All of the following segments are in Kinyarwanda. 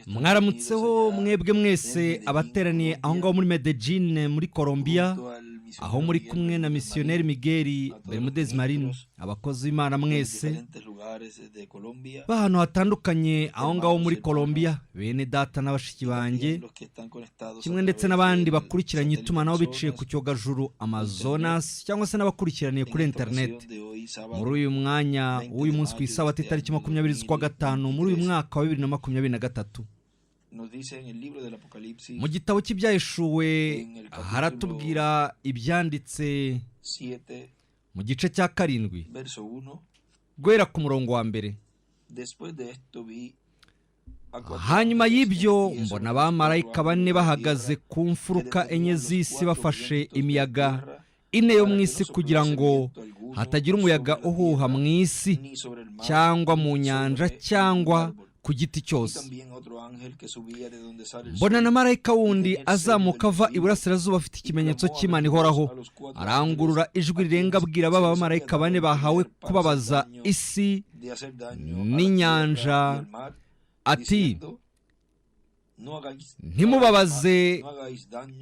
mwaramutseho mwebwe mwese abateraniye aho ngaho muri Medellin muri Colombia, aho muri kumwe na misiyoneri Miguel Bermudez Marino, abakozi b'Imana mwese b'ahantu hatandukanye aho ngaho muri Colombia, bene data n'abashiki banjye, kimwe ndetse n'abandi bakurikiranye itumanaho biciye ku cyogajuru Amazonas, cyangwa se n'abakurikiraniye kuri internet. Muri uyu mwanya w'uyu munsi ku isabato itariki 20 z'ukwa gatanu muri uyu mwaka wa 2023, mu gitabo cy'ibyahishuwe haratubwira ibyanditse mu gice cya 7 guhera ku murongo wa mbere. Hanyuma y'ibyo mbona abamarayika 4 bahagaze ku mfuruka enye z'isi bafashe imiyaga 4 yo mu isi, kugira ngo hatagira umuyaga uhuha mu isi cyangwa mu nyanja cyangwa ku giti cyose. Mbona na marayika wundi azamuka ava iburasirazuba afite ikimenyetso cy'Imana ihoraho, arangurura ijwi rirenga abwira baba bamarayika 4 bahawe kubabaza isi n'inyanja ati: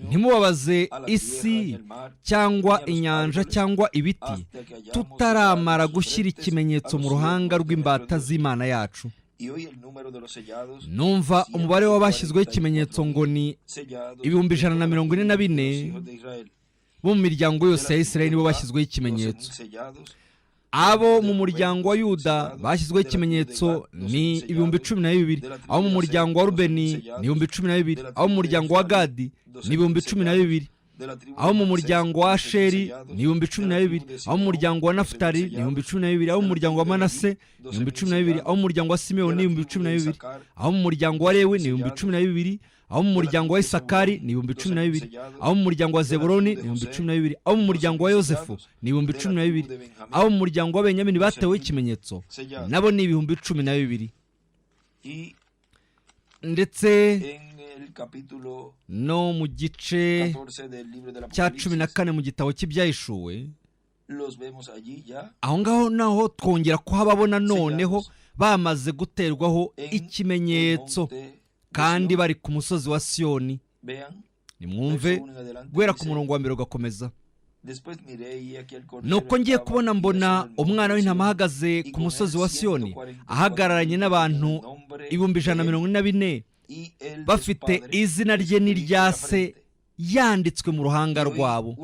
ntimubabaze isi cyangwa inyanja cyangwa ibiti tutaramara gushyira ikimenyetso mu ruhanga rw'imbata z'Imana yacu. Numva umubare w'abashyizweho ikimenyetso ngo ni 144,000 bo mu miryango yose ya Israeli, nibo bashyizweho ikimenyetso. Abo mu muryango wa Yuda bashyizweho ikimenyetso ni 12,000, abo mu muryango wa Rubeni ni 12,000, abo mu muryango wa Gadi ni 12,000, abo mu muryango wa Asheri ni 12,000, abo mu muryango wa Nafutali ni 12,000, abo mu muryango wa Manase ni 12,000, abo mu muryango wa Simeyoni ni 12,000, abo mu muryango wa Lewi ni 12,000, abo mu muryango wa Isakari ni 12,000, abo mu muryango wa Zebuloni ni 12,000, abo mu muryango wa Yosefu ni 12,000, abo mu muryango wa Benyamini batewe ikimenyetso nabo ni 12,000. Ndetse no mu gice cya 14 mu gitabo cy'ibyahishuwe, aho ngaho naho twongera kuhababona noneho bamaze guterwaho ikimenyetso kandi bari ku musozi wa Siyoni. Nimwumve guhera ku murongo wa mbere ugakomeza. Nuko ngiye kubona mbona umwana w'intama ahagaze ku musozi wa Siyoni, ahagararanye n'abantu 144,000 bafite izina rye n'irya se yanditswe mu ruhanga rwabo.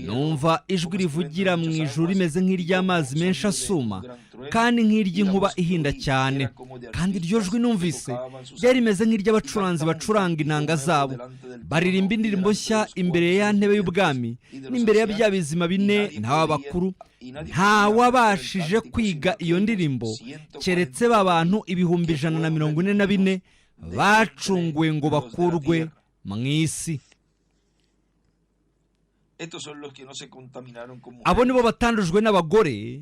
Numva ijwi rivugira mu ijuru rimeze nk'iry'amazi menshi asuma kandi nk'iry'inkuba ihinda cyane, kandi iryo jwi numvise ryari rimeze nk'iry'abacuranzi bacuranga inanga zabo, baririmba indirimbo nshya imbere ya ntebe y'ubwami n'imbere ya bya bizima 4 n'abakuru. Nta wabashije kwiga iyo ndirimbo keretse b'abantu 144,000 bacunguwe ngo bakurwe mu isi. Abo nibo batandujwe n'abagore,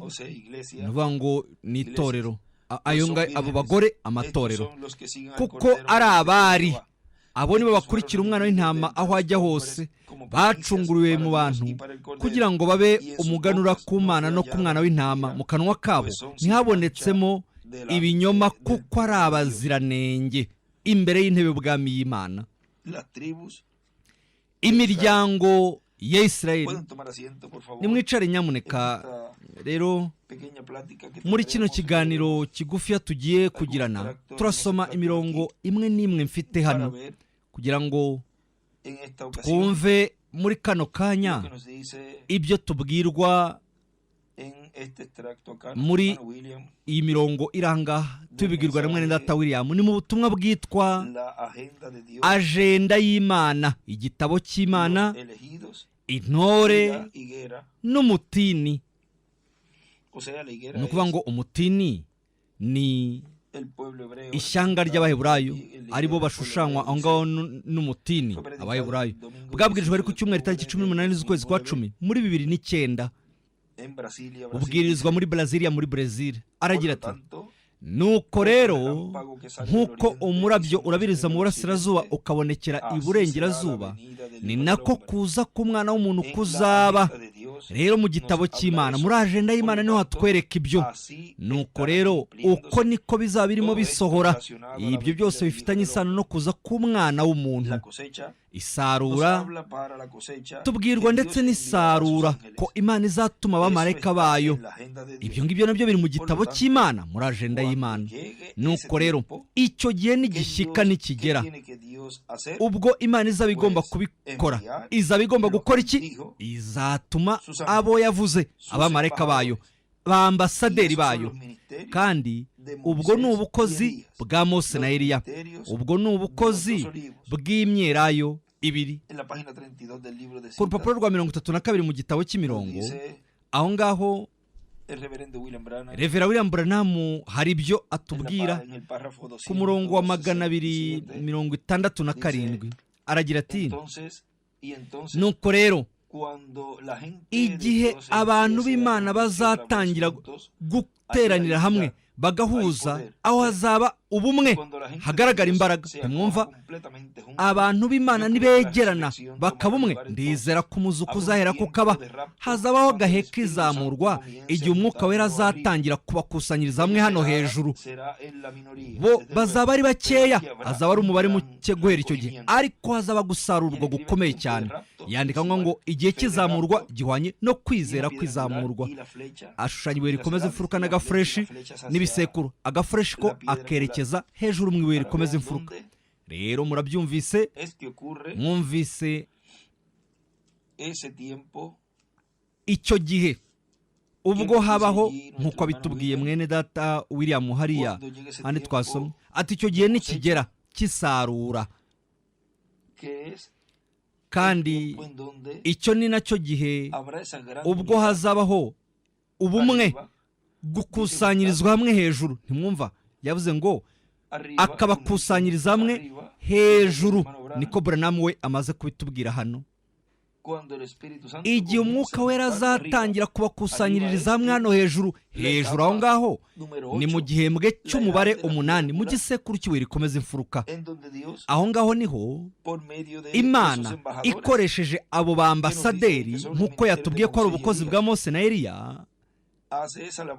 nuvuga ngo ni itorero, abo bagore amatorero, kuko ari abari. Abo nibo bakurikira umwana w'intama aho ajya hose, bacunguriwe mu bantu kugira ngo babe umuganura ku Mana no ku mwana w'intama. Mu kanwa kabo ntihabonetsemo ibinyoma, kuko ari abaziranenge imbere y'intebe y'ubwami y'Imana. Imiryango ya Israeli, nimwicare nyamuneka. Rero muri kino kiganiro kigufiya tugiye kugirana, turasoma imirongo imwe n'imwe mfite hano kugira ngo twumve muri kano kanya ibyo tubwirwa muri iyi mirongo iranga. Tubigirwa na mwene data William, ni mu butumwa bwitwa Agenda y'Imana, igitabo cy'Imana, intore n'umutini. Ni ukuvuga ngo umutini ni ishyanga ry'Abaheburayo, aribo bashushanywa aho ngaho n'umutini. Abaheburayo bwabwirijwe ari ku cyumweru tariki 18 z'ukwezi kwa 10 muri 2009, ubwirizwa muri Brasilia muri Brazil. Aragira ati: nuko rero nk'uko umurabyo urabiriza mu burasirazuba ukabonekera iburengerazuba, ni nako kuza k'Umwana w'umuntu kuzaba. rero mu gitabo cy'Imana, muri ajenda y'Imana niho hatwereka ibyo. Nuko rero uko niko bizaba birimo bisohora. Ibyo byose bifitanye isano no kuza k'Umwana w'umuntu. Isarura, tubwirwa ndetse n'isarura ko Imana izatuma abamarayika bayo. Ibyo ngibyo nabyo biri mu gitabo cy'Imana, muri ajenda y'Imana. Nuko rero icyo gihe nigishyika nikigera, ubwo Imana izaba igomba kubikora. Izaba igomba gukora iki? Izatuma abo yavuze, abamarayika bayo, ba ambasaderi bayo. Kandi ubwo ni ubukozi bwa Mose na Eliya, ubwo ni ubukozi bw'imyelayo ibiri. Ku rupapuro rwa 32 mu gitabo cy'imirongo, aho ngaho Revera William Branham hari ibyo atubwira ku murongo wa 267. Aragira ati, nuko rero igihe abantu b'Imana bazatangira guteranira hamwe bagahuza, aho hazaba ubumwe, hagaragara imbaraga. Ntimwumva? Abantu b'Imana nibegerana bakaba umwe, ndizera ko umuzuko uzahera kukaba. Hazabaho agahe k'izamurwa, igihe Umwuka Wera azatangira kubakusanyiriza hamwe hano hejuru. Bo bazaba ari bakeya, hazaba ari umubare muke guhera icyo gihe, ariko hazaba gusarurwa gukomeye cyane. Yandika ngo igihe cy'izamurwa gihwanye no kwizera kw'izamurwa. Ashushanya ibuye rikomeza imfuruka n'agafureshi n'ibisekuru, agafureshi ko akerekeza hejuru mu ibuye rikomeza imfuruka. Rero murabyumvise, mwumvise icyo gihe ubwo habaho, nk'uko abitubwiye mwene data William hariya kandi twasomye, ati icyo gihe nikigera cy'isarura. Kandi icyo ni nacyo gihe ubwo hazabaho ubumwe, gukusanyirizwa hamwe hejuru. Ntimwumva? Yavuze ngo akabakusanyiriza hamwe hejuru. Niko Branham we amaze kubitubwira hano. Igihe Umwuka Wera azatangira kubakusanyiriza hamwe hano hejuru, hejuru aho ngaho ni mu gihembwe cy'umubare 8 mu gisekuru cy'ibuye rikomeza imfuruka. Aho ngaho niho Imana ikoresheje abo ba ambasaderi, nk'uko yatubwiye ko ari ubukozi bwa Mose na Eliya.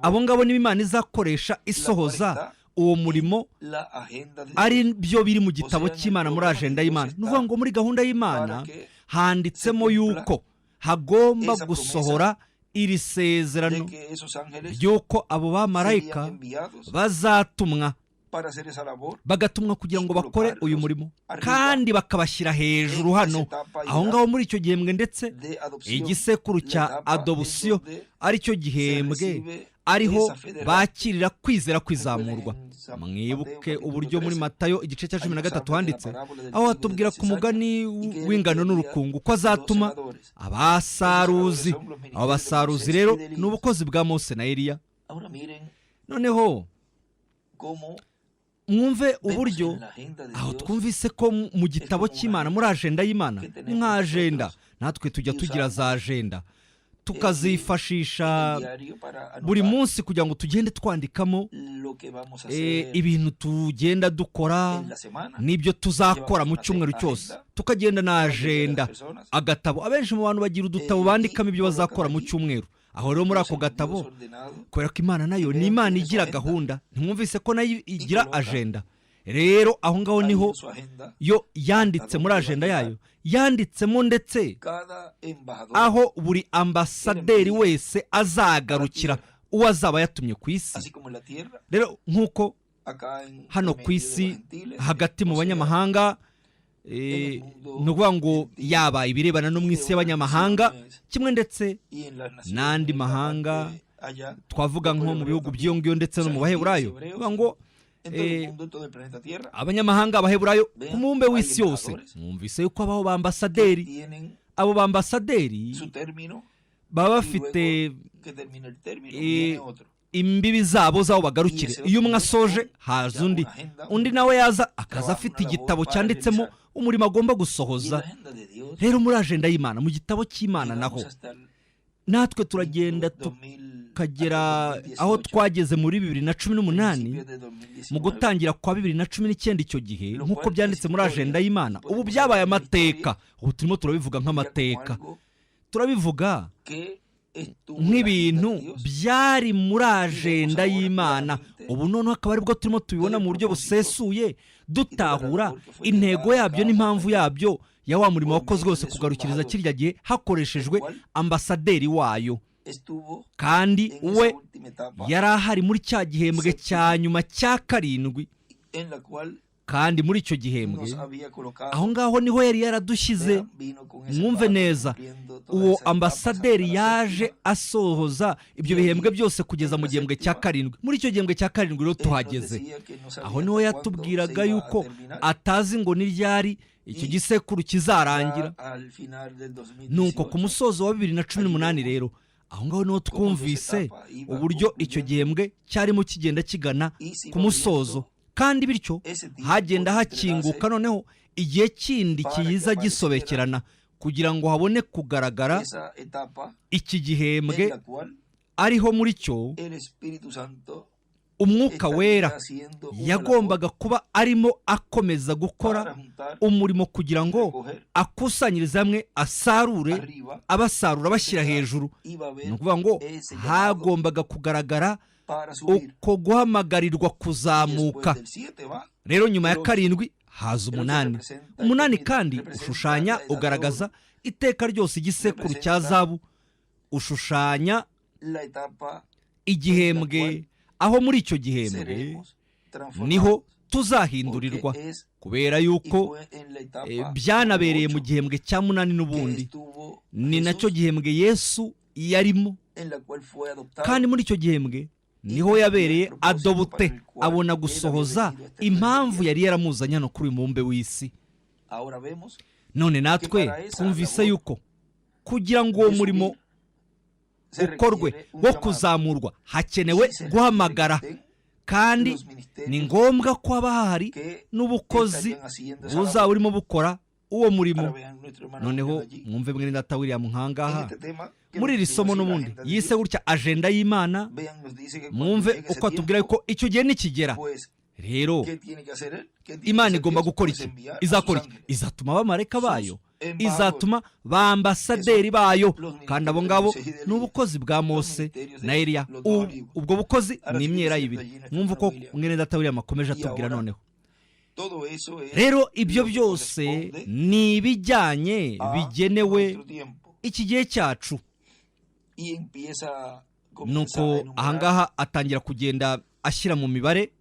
Abo ngabo ni Imana izakoresha isohoza uwo murimo, ari byo biri mu gitabo cy'Imana, muri ajenda y'Imana. Nuvuga ngo muri gahunda y'Imana handitsemo yuko hagomba gusohora iri sezerano ry'uko abo bamarayika bazatumwa, bagatumwa kugira ngo bakore uyu murimo, kandi bakabashyira hejuru hano aho ngaho muri icyo gihembwe. Ndetse igisekuru cya adoption ari cyo gihembwe ariho bakirira kwizera kwizamurwa. Mwibuke uburyo muri Matayo igice cya 13 handitse, aho hatubwira ku mugani w'ingano n'urukungu ko azatuma abasaruzi. Abo basaruzi rero ni ubukozi bwa Mose na Eliya. Noneho mwumve uburyo aho twumvise ko mu gitabo cy'Imana, muri ajenda y'Imana, ni nka ajenda. Natwe tujya tugira za ajenda tukazifashisha buri munsi kugira ngo tugende twandikamo ibintu tugenda dukora n'ibyo tuzakora mu cyumweru cyose. Tukagenda na ajenda, agatabo. Abenshi mu bantu bagira udutabo bandikamo ibyo bazakora mu cyumweru. Aho rero muri ako gatabo, kubera ko Imana nayo ni Imana igira gahunda, ntimwumvise ko nayo igira ajenda. Rero aho ngaho niho yo yanditse muri ajenda yayo, yanditsemo ndetse aho buri ambasaderi wese azagarukira uwo azaba yatumye ku isi. Rero nk'uko hano ku isi hagati mu banyamahanga, ni ukuvuga ngo yaba ibirebana no mu isi y'abanyamahanga, kimwe ndetse n'andi mahanga, twavuga nko mu bihugu by'iyo ngiyo ndetse no mu baheburayo. Kuvuga ngo abanyamahanga, abaheburayo ku mubumbe w'isi yose, mwumvise yuko abaho ba ambasaderi. Abo ba ambasaderi baba bafite imbibi zabo z'aho bagarukire. Iyo umwe asoje haza undi nawe yaza akaza afite igitabo cyanditsemo umurimo agomba gusohoza. Rero muri ajenda y'Imana, mu gitabo cy'Imana naho natwe turagenda tukagera aho twageze muri 2018, mu gutangira kwa 2019. Icyo gihe nk'uko byanditse muri ajenda y'Imana, ubu byabaye amateka. Ubu turimo turabivuga nk'amateka. Turabivuga nk'ibintu byari muri ajenda y'Imana. Ubu noneho akaba aribwo turimo tubibona mu buryo busesuye, dutahura intego yabyo n'impamvu yabyo ya wa murimo wakozwe wose kugarukiriza kirya gihe hakoreshejwe ambasaderi wayo. Kandi we yari ahari muri cya gihembwe cya nyuma cya karindwi, kandi muri icyo gihembwe aho ngaho niho yari yaradushyize. Mwumve neza, uwo ambasaderi yaje asohoza ibyo bihembwe byose kugeza mu gihembwe cya karindwi. Muri icyo gihembwe cya karindwi rero tuhageze, aho niho yatubwiraga yuko atazi ngo ni ryari icyo gisekuru kizarangira. Nuko ku musozo wa 2018 rero, aho ngaho niho twumvise uburyo icyo gihembwe cyarimo kigenda kigana ku musozo, kandi bityo hagenda hakinguka noneho igihe kindi kiza gisobekerana kugira ngo habone kugaragara iki gihembwe ariho muri cyo Umwuka Wera yagombaga kuba arimo akomeza gukora umurimo kugira ngo akusanyirize hamwe, asarure, abasarura bashyira hejuru. Ni ukuvuga ngo hagombaga kugaragara uko guhamagarirwa kuzamuka. Rero nyuma ya karindwi haza umunani. Umunani kandi ushushanya, ugaragaza iteka ryose igisekuru cya zahabu, ushushanya igihembwe, aho muri icyo gihembwe niho tuzahindurirwa, kubera yuko byanabereye mu gihembwe cya munani n'ubundi. Ni nacyo gihembwe Yesu yarimo, kandi muri icyo gihembwe niho yabereye adobute, abona gusohoza impamvu yari yaramuzanye hano kuri uyu mubumbe w'isi. None natwe twumvise yuko kugira ngo uwo murimo ukorwe wo kuzamurwa hakenewe guhamagara, kandi ni ngombwa ko haba hahari n'ubukozi buzaba burimo bukora uwo murimo. Noneho mwumve mwene data William nkangaha muri iri somo n'ubundi yise gutya ajenda y'Imana. Mwumve uko atubwira yuko icyo gihe nikigera rero Imana igomba gukora iki? Izakora iki? Izatuma abamarayika bayo, izatuma ba ambasaderi bayo, kandi abo ngabo ni ubukozi bwa Mose na Eliya. Ubwo bukozi ni imyera y'ibiri. Mwumve uko mwene data William akomeje atubwira noneho. Rero ibyo byose ni ibijyanye, bigenewe iki gihe cyacu. Nuko ahangaha atangira kugenda ashyira mu mibare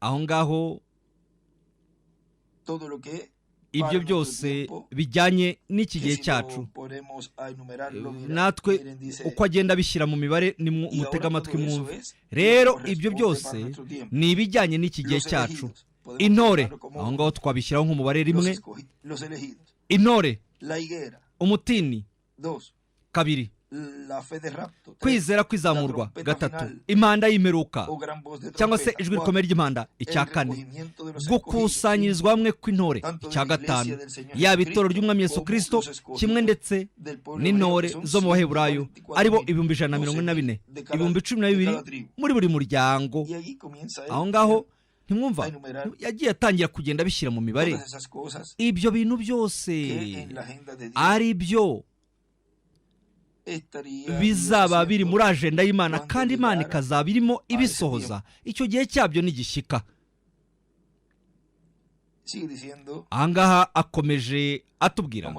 aho ngaho ibyo byose bijyanye n'iki gihe cyacu. Natwe uko agenda bishyira mu mibare ni umutega amatwi mwumve. Rero ibyo byose ni ibijyanye n'iki gihe cyacu. Intore, aho ngaho twabishyiraho nk'umubare rimwe. Intore, umutini kabiri, kwizera kwizamurwa gatatu, impanda y'imperuka cyangwa se ijwi rikomeye ry'impanda icya kane, gukusanyirizwa hamwe kw'intore icya gatanu, yaba itorero ry'Umwami Yesu Kristo kimwe ndetse n'intore zo mu Baheburayo aribo 144, 12 muri buri muryango. Aho ngaho ntimwumva yagiye atangira kugenda bishyira mu mibare. Ibyo bintu byose ari byo bizaba biri muri ajenda y'Imana, kandi Imana ikazaba irimo ibisohoza. Icyo gihe cyabyo nigishyika. Ahangaha akomeje atubwira,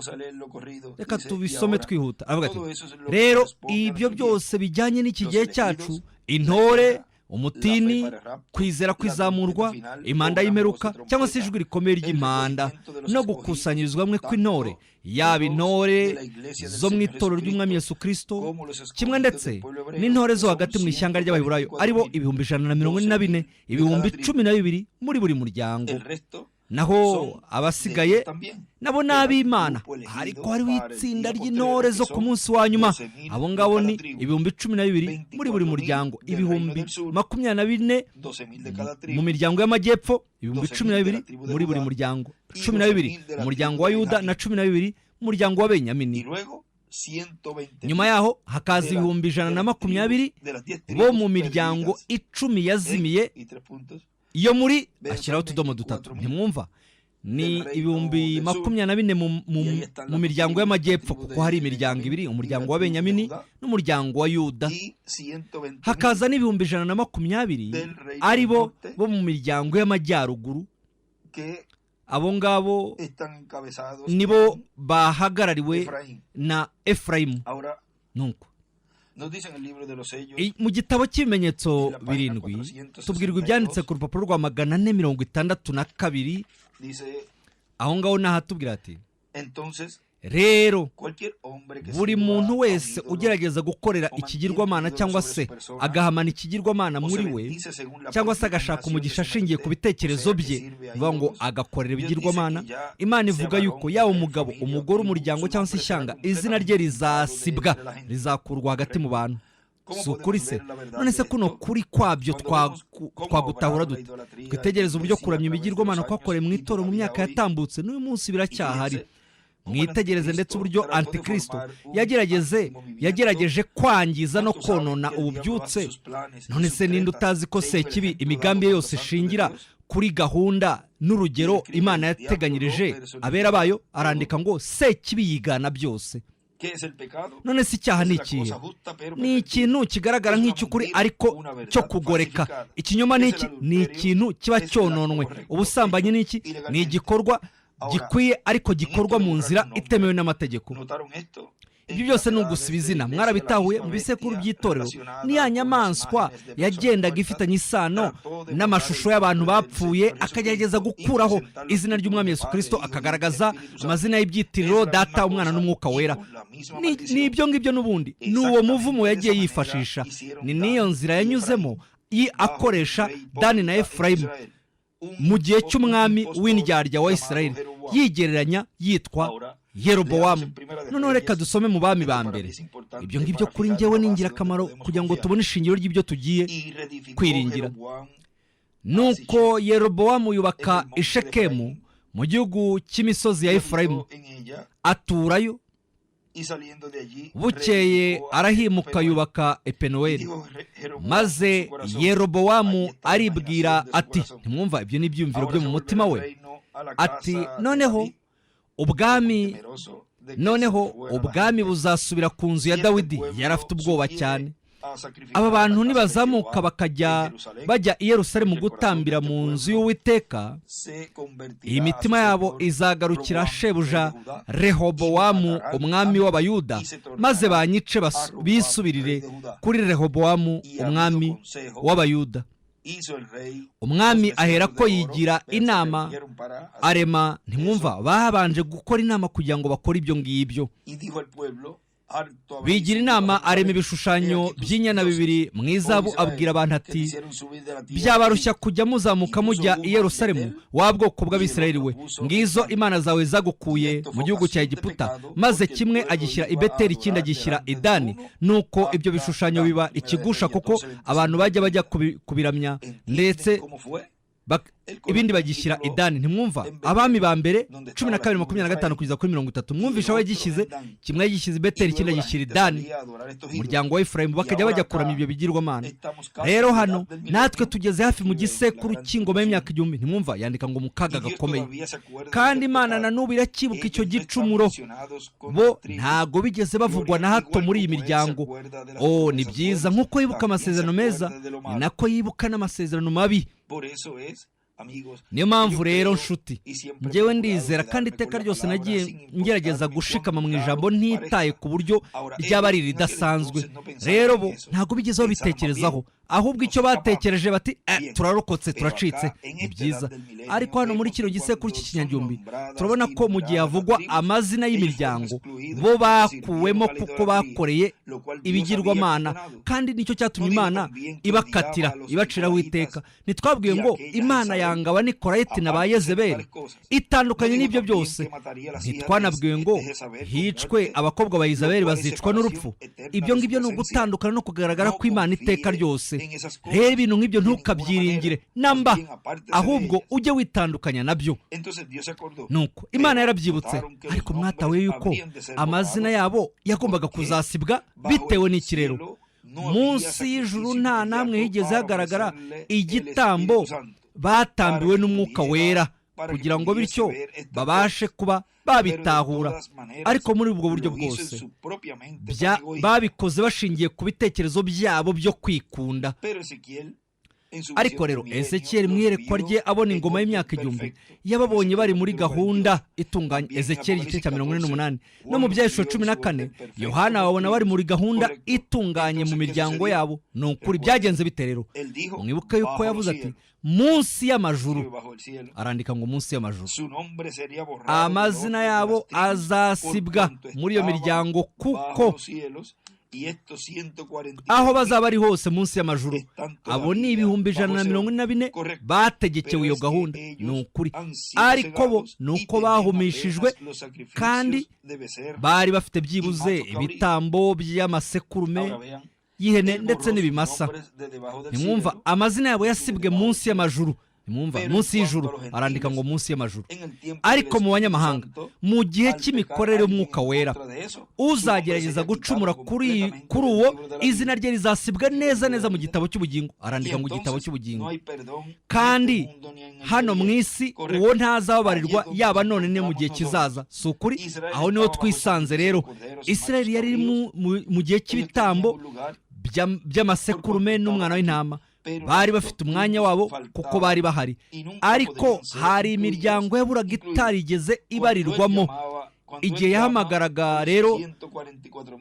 reka tubisome twihuta. Avuga ati rero ibyo byose bijyanye n'iki gihe cyacu: intore, umutini, kwizera kwizamurwa, impanda y'imperuka cyangwa se ijwi rikomeye ry'impanda, no gukusanyirizwa hamwe kw'intore, yaba intore zo mu itorero ry'Umwami Yesu Kristo kimwe ndetse n'intore zo hagati mu ishyanga ry'Abaheburayo aribo 144, 12 muri buri muryango. Naho abasigaye nabo ni ab'Imana, ariko hariho itsinda ry'intore zo ku munsi wa nyuma. Abo ngabo ni 12 muri buri muryango, 24,000 mu miryango y'amajyepfo, 12 muri buri muryango, 12 mu muryango wa Yuda na 12 mu muryango wa Benyamini. Nyuma yaho hakaza 120 bo mu miryango 10 yazimiye yo muri, ashyiraho utudomo dutatu. Ntimwumva? ni 24,000 mu miryango y'amajyepfo, kuko hari imiryango ibiri, umuryango wa Benyamini n'umuryango wa Yuda. Hakaza n'120,000 ari bo mu miryango y'amajyaruguru. Abo ngabo nibo bahagarariwe na Efurayimu. Nuko mu gitabo cy'ibimenyetso 7 tubwirwa ibyanditse ku rupapuro rwa 462. Aho ngaho nahatubwira ati, rero buri muntu wese ugerageza gukorera ikigirwamana cyangwa se agahamana ikigirwamana muri we, cyangwa se agashaka umugisha ashingiye ku bitekerezo bye, bivuga ngo agakorera ibigirwamana, Imana ivuga yuko yaba umugabo, umugore, umuryango cyangwa se ishyanga, izina rye rizasibwa, rizakurwa hagati mu bantu. Si ukuri se? None se kuno kuri kwabyo twagutahura dute? Twitegereze uburyo kuramya ibigirwamana kwakorewe mu itorero mu myaka yatambutse, n'uyu munsi biracyahari. Mwitegereze ndetse uburyo Antikristo yagerageje kwangiza no konona ububyutse. None se ninde utazi ko Sekibi imigambi ye yose ishingira kuri gahunda n'urugero Imana yateganyirije abera bayo? Arandika ngo Sekibi yigana byose. None se icyaha ni ikihe? Ni ikintu kigaragara nk'icy'ukuri ariko cyo kugoreka. Ikinyoma ni iki? Ni ikintu kiba cyononwe. Ubusambanyi ni iki? Ni igikorwa gikwiye ariko gikorwa mu nzira itemewe n'amategeko. Ibyo byose ni ugusiba izina. Mwarabitahuye mu bisekuru by'itorero. Ni ya nyamaswa yagendaga ifitanye isano n'amashusho y'abantu bapfuye, akagerageza gukuraho izina ry'Umwami Yesu Kristo, akagaragaza amazina y'ibyitiriro, Data, Umwana n'Umwuka Wera. Ni ibyo ngibyo n'ubundi. Ni uwo muvumo yagiye yifashisha. Ni niyo nzira yanyuzemo akoresha Dani na Efurayimu mu gihe cy'umwami w'indyarya wa Isirayeli, yigereranya yitwa Yerobowamu. Noneho reka dusome mu bami ba mbere. Ibyo ngibyo kuri njyewe ni ingirakamaro kugira ngo tubone ishingiro ry'ibyo tugiye kwiringira. Nuko Yerobowamu yubaka i Shekemu mu gihugu cy'imisozi ya Efurayimu, aturayo. Bukeye arahimuka yubaka Epenuweli. Maze Yerobowamu aribwira ati, ntimwumva, ibyo ni ibyumviro byo mu mutima we, ati noneho ubwami buzasubira ku nzu ya Dawidi. Yari afite ubwoba cyane. Aba bantu nibazamuka bajya i Yerusalemu gutambira mu nzu y'Uwiteka, iyi mitima yabo izagarukira shebuja Rehobowamu umwami w'Abayuda, maze banyice bisubirire kuri Rehobowamu umwami w'Abayuda. Umwami ahera ko yigira inama, arema, ntimwumva, babanje gukora inama kugira ngo bakore ibyo ngibyo. Bigira inama, arema ibishushanyo by'inyana 2 mu izabu, abwira abantu ati, byabarushya kujya muzamuka mujya i Yerusalemu, wa bwoko bw'Abisirayeli we, ngizo imana zawe zagukuye mu gihugu cya Egiputa. Maze kimwe agishyira i Beteli, ikindi agishyira i Dani. Nuko ibyo bishushanyo biba ikigusha, kuko abantu bajya kubiramya, ndetse ibindi bagishyira i Dani. Ntimwumva? Abami ba mbere 12:25 kugeza kuri 30. Mwumvisha we gishyize kimwe, yagishyize i Beteli, ikindi agishyira i Dani. Umuryango wa Efurayimu bakajya bajya kuramya ibyo bigirwamana. Rero hano natwe tugeze hafi mu gisekuru cy'ingoma y'imyaka 1000. Ntimwumva? Yandika ngo mu kaga gakomeye. Kandi Imana na n'ubu iracyibuka icyo gicumuro. Bo ntago bigeze bavugwa na hato muri iyi miryango. Ni byiza. Nk'uko yibuka amasezerano meza, ni nako yibuka n'amasezerano mabi. Niyo mpamvu rero nshuti, njyewe ndizera kandi iteka ryose nagiye ngerageza gushikama mu ijambo ntitaye ku buryo ryaba ari ridasanzwe. Rero bo ntabwo bigezeho bitekerezaho, ahubwo icyo batekereje bati turarokotse, turacitse. Ni byiza. Ariko hano muri kino gisekuru cy'ikinyagihumbi turabona ko mu gihe havugwa amazina y'imiryango, bo bakuwemo kuko bakoreye ibigirwamana, kandi nicyo cyatumye Imana ibakatira, ibaciraho iteka. Ntitwabwiye ngo Imana yanga Abanikorayiti na ba Yezebeli, itandukanye n'ibyo byose. Ntitwanabwiwe ngo hicwe abakobwa ba Yezebeli bazicwa n'urupfu. Ibyo ngibyo ni ugutandukana no kugaragara kw'Imana iteka ryose. Rero ibintu nk'ibyo ntukabyiringire namba, ahubwo ujye witandukanya nabyo. Nuko Imana yarabyibutse, ariko mwatawe yuko amazina yabo yagombaga kuzasibwa bitewe n'ikirero. Munsi y'ijuru nta namwe higeze hagaragara igitambo batambiwe n'Umwuka Wera kugira ngo bityo babashe kuba babitahura. Ariko muri ubwo buryo bwose babikoze bashingiye ku bitekerezo byabo byo kwikunda. Ariko rero Ezekiyeli mu iyerekwa rye abona ingoma y'imyaka 1000 yababonye bari muri gahunda itunganye. Ezekiyeli igice cya 48. No mu Byahishuwe 14 Yohana babona bari muri gahunda itunganye mu miryango yabo. Ni ukuri byagenze bite rero? Mwibuke yuko yavuze ati munsi y'amajuru, arandika ngo munsi y'amajuru, amazina yabo azasibwa muri iyo miryango, kuko aho bazaba ari hose munsi y'amajuru abo ni 144 bategekewe iyo gahunda. Ni ukuri. Ariko bo ni uko bahumishijwe kandi bari bafite byibuze ibitambo by'amasekurume y'ihene ndetse n'ibimasa. Nimwumva amazina yabo yasibwe munsi y'amajuru. Nimwumva munsi y'ijuru, arandika ngo munsi y'amajuru. Ariko mu banyamahanga, mu gihe cy'imikorere y'umwuka wera, uzagerageza gucumura kuri uwo, izina rye rizasibwa neza neza mu gitabo cy'ubugingo, arandika ngo igitabo cy'ubugingo. Kandi hano mu isi uwo ntazababarirwa, yaba none ne mu gihe kizaza. Si ukuri? Aho niho twisanze rero. Isirayeli yari mu gihe cy'ibitambo by'amasekurume n'umwana w'intama. Bari bafite umwanya wabo kuko bari bahari. Ariko hari imiryango yaburaga itarigeze ibarirwamo. Igihe yahamagaraga rero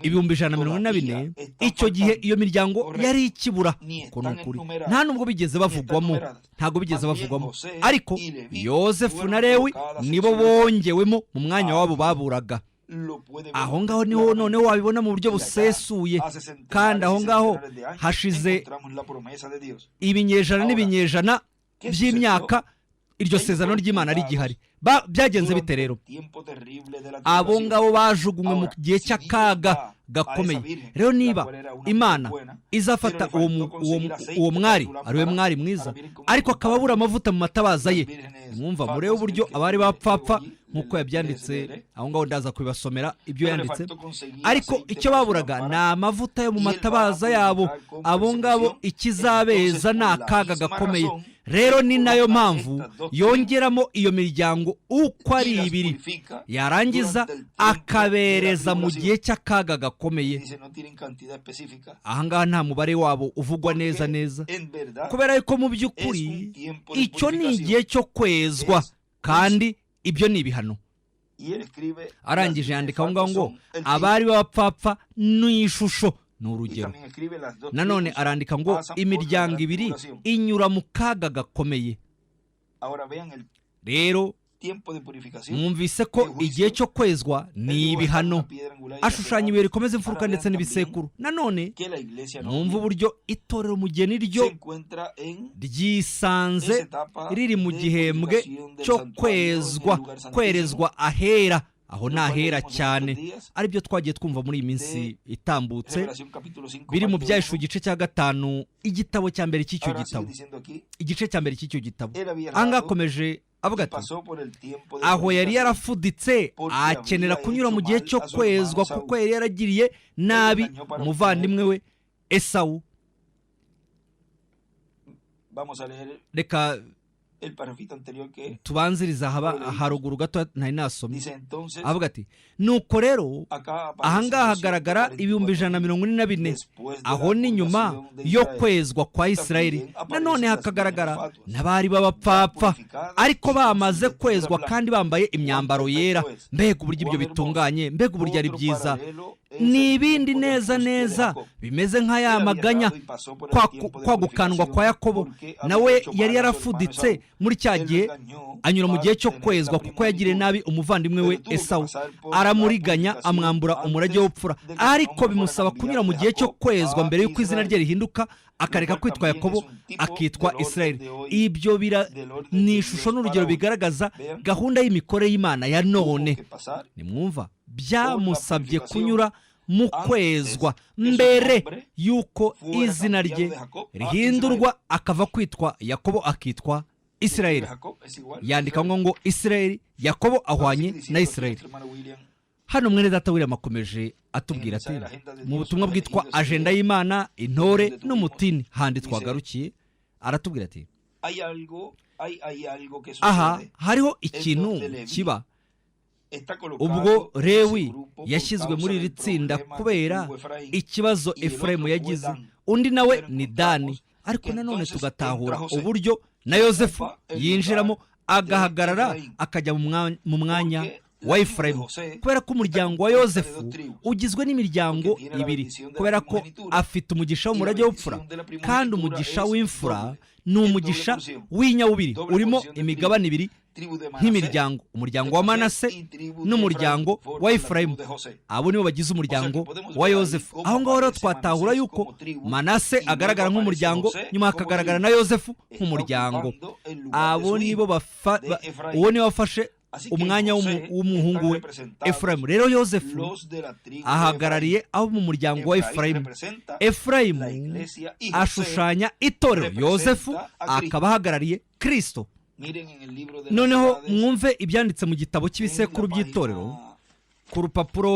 144, icyo gihe iyo miryango yari ikibura. Uko ni ukuri. Nta nubwo bigeze bavugwamo. Ntabwo bigeze bavugwamo. Ariko Yosefu na Lewi nibo bongewemo mu mwanya wabo baburaga. Aho ngaho niho noneho wabibona mu buryo busesuye. Kandi aho ngaho hashize ibinyejana n'ibinyejana by'imyaka iryo sezerano ry'Imana rigihari. Byagenze bite rero? Abo ngabo bajugunywe mu gihe cy'akaga gakomeye. Rero niba Imana izafata uwo mwari, ariwe mwari mwiza, ariko akababura amavuta mu matabaza ye, mwumva murebe uburyo abari bapfapfa nk'uko yabyanditse. Aho ngaho ndaza kubibasomera ibyo yanditse. Ariko icyo baburaga ni amavuta yo mu matabaza yabo. Abo ngabo ikizabeza ni akaga gakomeye. Rero ni nayo mpamvu yongeramo iyo miryango uko ari 2, yarangiza akabereza mu gihe cy'akaga gakomeye. Aha ngaha nta mubare wabo uvugwa neza neza, kubera yuko mu by'ukuri icyo ni igihe cyo kwezwa, kandi ibyo ni ibihano. Arangije yandika aho ngaho ngo abari b'abapfapfa n'ishusho. Ni urugero. Nanone arandika ngo imiryango 2 inyura mu kaga gakomeye. Rero mwumvise ko igihe cyo kwezwa ni ibihano. Ashushanya ibuye rikomeza imfuruka ndetse n'ibisekuru. Nanone mwumva uburyo itorero mugeni ryo ryisanze riri mu gihembwe cyo kwerezwa ahera. Aho ni ahera cyane, aribyo twagiye twumva muri iyi minsi itambutse, biri mu Byahishuwe igice cya 5, igitabo cya mbere cy'icyo gitabo, igice cya mbere cy'icyo gitabo. Anga akomeje avuga ati aho yari yarafuditse akenera kunyura mu gihe cyo kwezwa, kuko yari yaragiriye nabi umuvandimwe we Esawu. Reka tubanziriza haruguru gato ntari nasomye. Avuga ati nuko rero ahangaha hagaragara 144. Aho ni nyuma yo kwezwa kwa Isirayeli. Nanone hakagaragara n'abari b'abapfapfa ariko bamaze kwezwa kandi bambaye imyambaro yera. Mbega uburyo ibyo bitunganye, mbega uburyo ari byiza. Ni ibindi neza neza bimeze nka ya maganya kwa gukandwa kwa Yakobo. Nawe yari yarafuditse muri cya gihe anyura mu gihe cyo kwezwa, kuko yagiriye nabi umuvandimwe we Esawu, aramuriganya amwambura umurage w'ubupfura. Ariko bimusaba kunyura mu gihe cyo kwezwa mbere y'uko izina rye rihinduka, akareka kwitwa Yakobo akitwa Isirayeli. Ibyo ni ishusho n'urugero bigaragaza gahunda y'imikorere y'Imana ya none. Nimwumva, byamusabye kunyura mu kwezwa mbere y'uko izina rye rihindurwa, akava kwitwa Yakobo akitwa Isirayeli. Yandika ngo Isirayeli, Yakobo ahwanye na Isirayeli. Hano mwene data William akomeje atubwira ati mu butumwa bwitwa Agenda y'Imana, Intore n'Umutini, handi twagarukiye, aratubwira ati aha hariho ikintu kiba ubwo Lewi yashyizwe muri iri tsinda kubera ikibazo Efurayimu yagize, undi nawe ni Dani. Ariko nanone tugatahura uburyo na Yosefu yinjiramo agahagarara akajya mu mwanya wa Efurayimu, kubera ko umuryango wa Yosefu ugizwe n'imiryango ibiri, kubera ko afite umugisha w'umurage w'ubupfura, kandi umugisha w'imfura ni umugisha w'inyawubiri urimo imigabane ibiri nk'imiryango, umuryango wa Manase n'umuryango wa Efurayimu. Abo nibo bagize umuryango wa Yosefu. Aho ngaho rero twatahura yuko Manase agaragara nk'umuryango, nyuma hakagaragara na Yosefu nk'umuryango. Abo nibo uwo niwe wafashe umwanya w'umuhungu we Efurayimu. Rero Yosefu ahagarariye abo mu muryango wa Efurayimu. Efurayimu ashushanya itorero, Yosefu akaba ahagarariye Kristo. Noneho mwumve ibyanditse mu gitabo cy'ibisekuru by'itorero ku rupapuro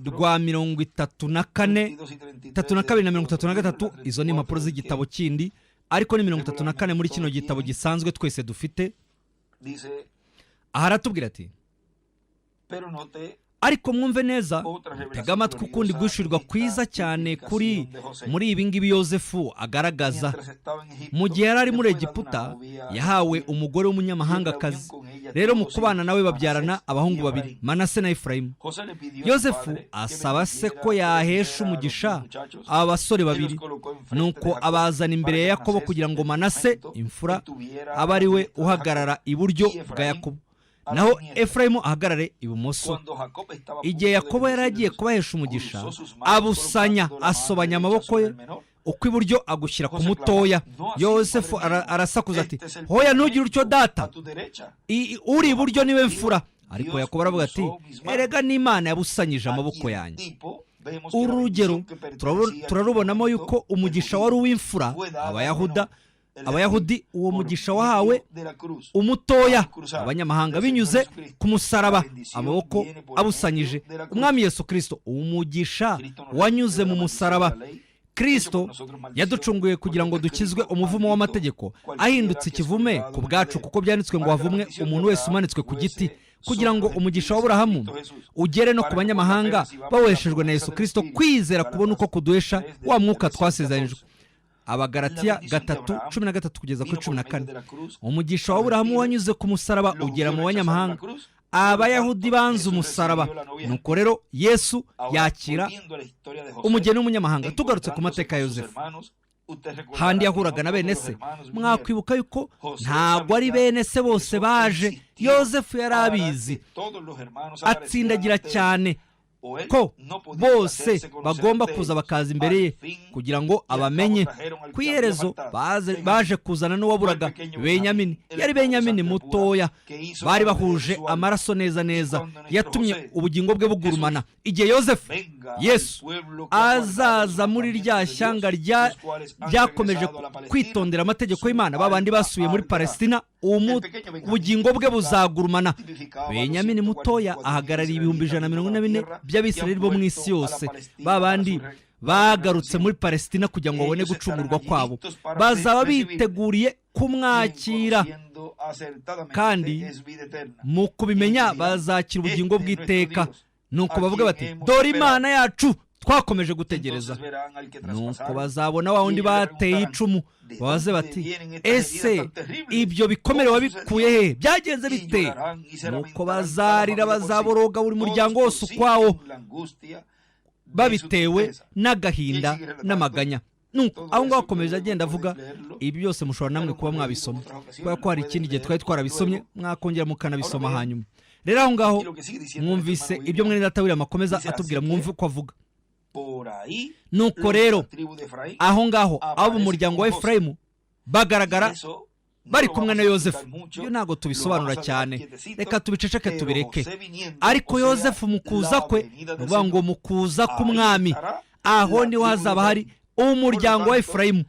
rwa 34, 32 na 33. Izo ni impapuro z'igitabo kindi, ariko ni 34 muri kino gitabo gisanzwe twese dufite. Aha aratubwira ati, ariko mwumve neza, tega amatwi ukundi guhishurirwa kwiza cyane muri ibi ngibi Yosefu agaragaza. Mu gihe yari ari muri Egiputa, yahawe umugore w'umunyamahangakazi. Rero mu kubana nawe babyarana abahungu babiri, Manase na Efurayimu. Yosefu asaba se ko yahesha umugisha aba basore babiri, nuko abazana imbere ya Yakobo kugira ngo Manase, imfura, abe ari we uhagarara iburyo bwa Yakobo, naho Efurayimu ahagarare ibumoso. Igihe Yakobo yari agiye kubahesha umugisha, abusanya, asobanya amaboko ye, ukw'iburyo agushyira ku mutoya. Yosefu arasakuza ati, hoya ntugire utyo data, uri iburyo niwe mfura. Ariko Yakobo aravuga ati, erega n'Imana yabusanyije amaboko yanjye. Uru rugero turarubonamo yuko umugisha wari uw'imfura. Abayahudi uwo mugisha wahawe umutoya, abanyamahanga binyuze ku musaraba, amaboko abusanyije. Umwami Yesu Kristo, umugisha wanyuze mu musaraba. Kristo yaducunguye kugira ngo dukizwe umuvumo w'amategeko, ahindutse ikivume ku bwacu, kuko byanditswe ngo havumwe umuntu wese umanitswe ku giti, kugira ngo umugisha w'Aburahamu ugere no ku banyamahanga baweshejwe na Yesu Kristo kwizera kubona uko kuduhesha wa mwuka twasezeranijwe. Abagalatiya 3:13 kugeza kuri 14. Umugisha w'Aburahamu wanyuze ku musaraba ugera mu banyamahanga. Abayahudi banze umusaraba, nuko rero Yesu yakira umugeni w'umunyamahanga. Tugarutse ku mateka ya Yosefu, handi yahuraga na bene se, mwakwibuka yuko ntabwo ari bene se bose baje. Yosefu yari abizi, atsindagira cyane ko bose bagomba kuza bakaza imbere ye kugira ngo abamenye. Ku iherezo baje kuzana n'uwaburaga, Benyamini. Yari Benyamini mutoya, bari bahuje amaraso neza neza, yatumye ubugingo bwe bugurumana. Igihe Yesu azaza muri rya shyanga ryakomeje kwitondera amategeko y'Imana, babandi basubiye muri Palestina, ubugingo bwe buzagurumana. Benyamini mutoya ahagarariye 144,000 by'Abisirayeli bo mu isi yose, babandi bagarutse muri Palestina kugira ngo babone gucungurwa kwabo. Bazaba biteguriye kumwakira, kandi mu kubimenya bazakira ubugingo bw'iteka. Nuko bavuga bati, dore Imana yacu twakomeje gutegereza. Nuko bazabona wa wundi bateye icumu, babaze bati, ese ibyo bikomere wabikuye he? Byagenze bite? Nuko bazarira, bazaboroga buri muryango wose ukwawo, babitewe n'agahinda n'amaganya. Nuko aho ngaho akomeje agenda avuga. Ibi byose mushobora namwe kuba mwabisoma, kubera ko hari ikindi gihe twari twarabisomye, mwakongera mukanabisoma hanyuma. Rero aho ngaho mwumvise ibyo mwene data William akomeza atubwira, mwumve uko avuga. Nuko rero aho ngaho abo mu muryango wa Efurayimu bagaragara bari kumwe na Yosefu. Ibyo ntabwo tubisobanura cyane, reka tubiceceke tubireke. Ariko Yosefu mu kuza kwe, nuvuga ngo mu kuza k'umwami, aho niho hazaba hari umuryango wa Efurayimu.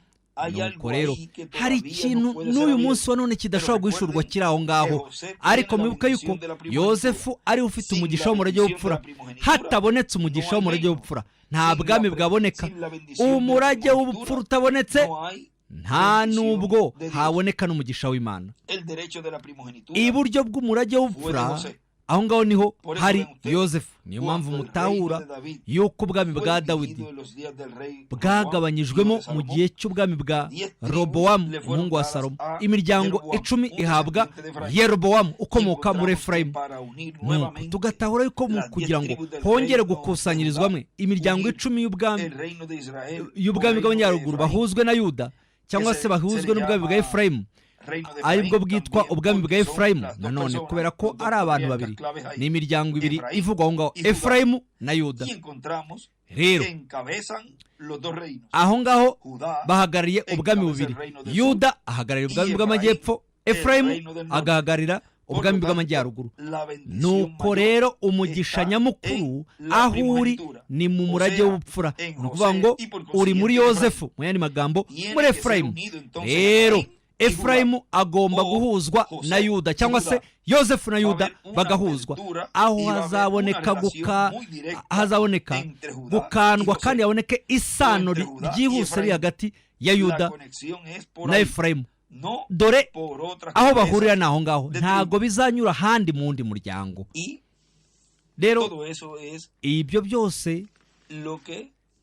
Nuko rero hari ikintu n'uyu munsi wa none kidashobora guhishurwa kiri aho ngaho. Ariko mwibuke yuko Yosefu ari ufite umugisha w'umurage w'ubupfura. Hatabonetse umugisha w'umurage w'ubupfura, nta bwami bwaboneka. Umurage w'ubupfura utabonetse, nta nubwo haboneka n'umugisha w'Imana. Iburyo bw'umurage w'ubupfura, aho ngaho niho hari Yosefu. Niyo mpamvu mutahura yuko ubwami bwa Dawidi bwagabanyijwemo mu gihe cy'ubwami bwa Robowamu umuhungu wa Salomo. Imiryango 10 ihabwa Yerobowamu ukomoka muri Efurayimu. Nuko tugatahura yuko mu kugira ngo hongere gukusanyirizwamo imiryango 10 y'ubwami bw'Amajyaruguru bahuzwe na Yuda, cyangwa se bahuzwe n'ubwami bwa Efurayimu, aribwo bwitwa ubwami bwa Efurayimu. Nanone kubera ko ari abantu babiri, ni imiryango ibiri ivugwa aho ngaho, Efurayimu na Yuda. Rero aho ngaho bahagarariye ubwami bubiri. Yuda ahagarariye ubwami bw'amajyepfo, Efurayimu agahagararira ubwami bw'amajyaruguru. Nuko rero umugisha nyamukuru aho uri ni mu murage w'ubupfura. Ni ukuvuga ngo uri muri Yosefu, mu yandi magambo muri Efurayimu. Rero Efurayimu agomba guhuzwa na Yuda, cyangwa se Yosefu na Yuda bagahuzwa. Aho hazaboneka gukandwa kandi haboneke isano ryihuse riri hagati ya Yuda na Efurayimu. Dore aho bahurira ni aho ngaho, ntabwo bizanyura ahandi mu wundi muryango. Rero ibyo byose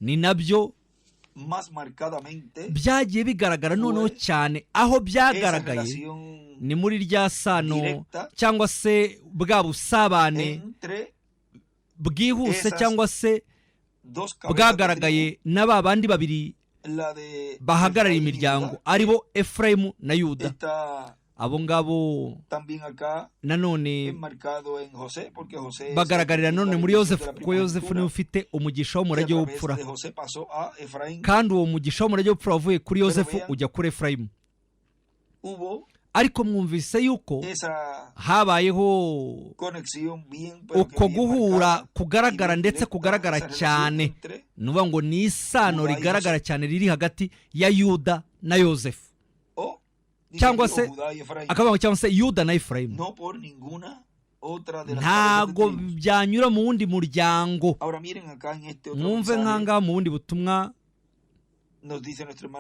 ni nabyo byagiye bigaragara noneho cyane. Aho byagaragaye ni muri rya sano cyangwa se bwa busabane bwihuse cyangwa se bwagaragaye na ba bandi babiri bahagarariye imiryango, aribo Efurayimu na Yuda. Abo ngabo nanone bagaragarira none muri Yosefu, kuko Yosefu niwe ufite umugisha w'umurage w'ubupfura, kandi uwo mugisha w'umurage w'ubupfura wavuye kuri Yosefu ujya kuri Efurayimu. Ariko mwumvise yuko habayeho uko guhura kugaragara, ndetse kugaragara cyane. Ni ukuvuga ngo ni isano rigaragara cyane riri hagati ya Yuda na Yosefu, cyangwa se akavuga cyangwa se Yuda na Efurayimu. Ntago byanyura mu wundi muryango. Mwumve nk'ahangaha mu bundi butumwa,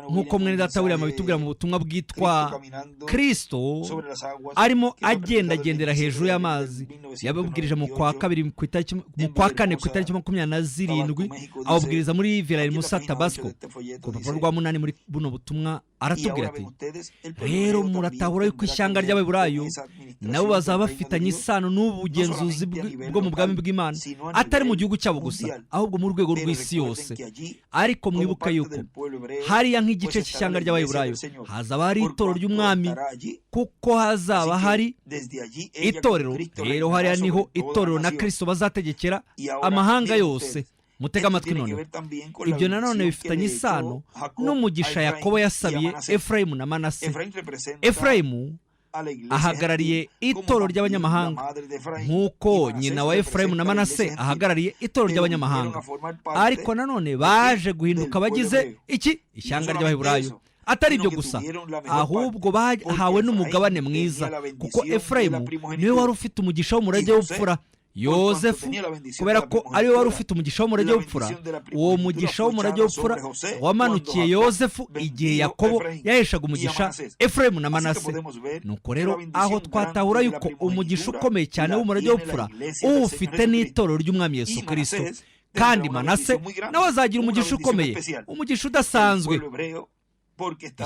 nk'uko mwene data William abitubwira mu butumwa bwitwa Kristo arimo agendagendera hejuru y'amazi. Yababwirije mu kwa kane ku itariki 27, ababwiriza muri Villa Musa Tabasco ku rupapuro rwa 8 muri buno butumwa. Aratubwira ati, rero muratahura yuko ishyanga ry'Abaheburayo nabo bazaba bafitanye isano n'ubugenzuzi bwo mu bwami bw'Imana, atari mu gihugu cyabo gusa, ahubwo mu rwego rw'isi yose. Ariko mwibuka yuko hariya nk'igice cy'ishyanga ry'Abaheburayo hazaba hari itorero ry'umwami, kuko hazaba hari itorero. Rero hariya niho itorero na Kristo bazategekera amahanga yose. Mutega amatwi none, ibyo nanone bifitanye isano n'umugisha Yakobo yasabiye Efurayimu na Manase. Efurayimu ahagarariye itorero ry'abanyamahanga, nk'uko nyina wa Efurayimu na Manase ahagarariye itorero ry'abanyamahanga. Ariko nanone baje guhinduka bagize ishyanga ry'Abaheburayo. Atari ibyo gusa, ahubwo bahawe n'umugabane mwiza, kuko Efurayimu niwe wari ufite umugisha w'umurage w'ubupfura. Yosefu kubera ko ariwe wari ufite umugisha w'umurage w'ubupfura, uwo mugisha w'umurage w'ubupfura wamanukiye Yosefu igihe Yakobo yaheshaga umugisha Efurayimu na Manase. Nuko rero aho twatahura yuko umugisha ukomeye cyane w'umurage w'ubupfura uwufite n'itorero ry'umwami Yesu Kristo, kandi Manase nawe azagira umugisha ukomeye, umugisha udasanzwe.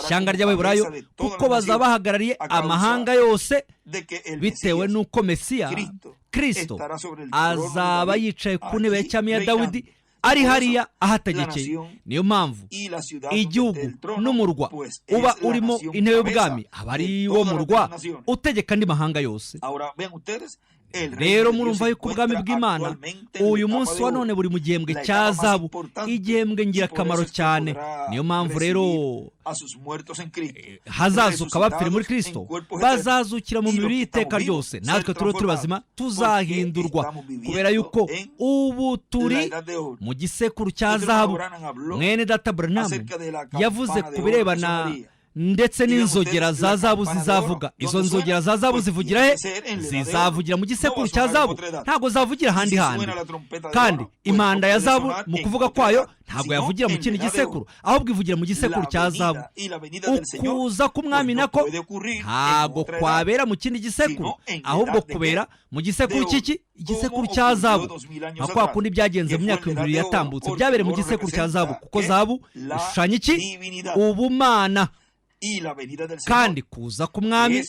Ishyanga ry'Abaheburayo kuko bazaba bahagarariye amahanga yose, bitewe n'uko Mesiya Kristo azaba yicaye ku ntebe y'cyami ya Dawidi, ari hariya ahategekeye. Niyo mpamvu igihugu n'umurwa uba urimo intebe y'ubwami aba ari wo murwa utegeka andi mahanga yose. Rero murumva yuko ubwami bw'Imana uyu munsi wa none buri mu gihembwe cya zahabu, igihembwe ngirakamaro cyane. Niyo mpamvu rero hazazuka abapfiri muri Kristo, bazazukira mu mibiri y'iteka ryose. Natwe turi bazima tuzahindurwa, kubera yuko ubu turi mu gisekuru cya zahabu. Mwene data Branham yavuze ku birebana ndetse n'inzogera za zahabu zizavuga. Izo nzogera za zahabu zivugira he? Zizavugira mu gisekuru cya zahabu, ntabwo zavugira ahandi handi. kandi impanda ya zahabu mu kuvuga kwayo ntabwo yavugira mu kindi gisekuru, ahubwo ivugira mu gisekuru cya zahabu. ukuza k'umwami nako ntabwo kwabera mu kindi gisekuru, ahubwo kubera mu gisekuru cy'iki? Igisekuru cya zahabu. nka kwa kundi byagenze mu myaka 2000 yatambutse, byabereye mu gisekuru cya zahabu, kuko zahabu ishushanya iki? Ubumana. kandi kuza k'umwami